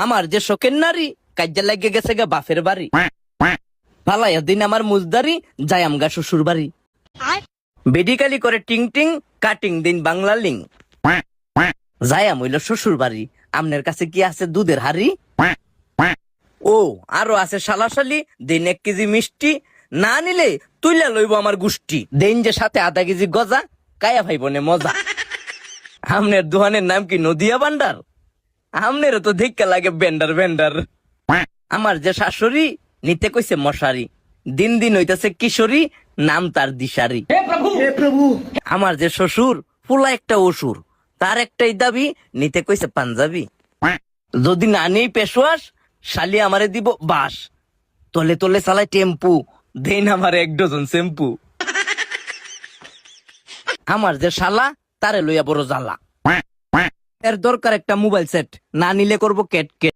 আমার যে শোকের নারী কাজ্যা লাগিয়ে গেছে গা বাপের বাড়ি, পালাইয়া দিন আমার মুজদারি যাই আমগা শ্বশুর বাড়ি। বেডিকালি করে টিং টিং, কাটিং দিন বাংলা লিং, যাই আমইল শ্বশুর বাড়ি। আমনের কাছে কি আছে দুধের হাড়ি? ও আরো আছে শালাশালি, দিন 1 কেজি মিষ্টি, না নিলে তুইলা লইব আমার গুষ্টি। দিন যে সাথে আধা কেজি গজা, কায়া ভাই বোনে মজা। আমনের দোহানের নাম কি নদিয়া ভান্ডার? আমনেরও তো দেখতে লাগে বেন্ডার বেন্ডার। আমার যে শাশুড়ি নিতে কইছে মশারি, দিন দিন হইতাছে কিশোরী, নাম তার দিশারি। আমার যে শ্বশুর পুলা একটা অসুর, তার একটাই দাবি, নিতে কইছে পাঞ্জাবি। যদি না নেই পেশোয়াস, শালি আমারে দিব বাস, তলে তলে চালায় টেম্পু, দেন আমার 1 ডজন শ্যাম্পু। আমার যে শালা তারে লইয়া বড় জ্বালা, এর দরকার একটা মোবাইল সেট, না নিলে করবো কেট কেট।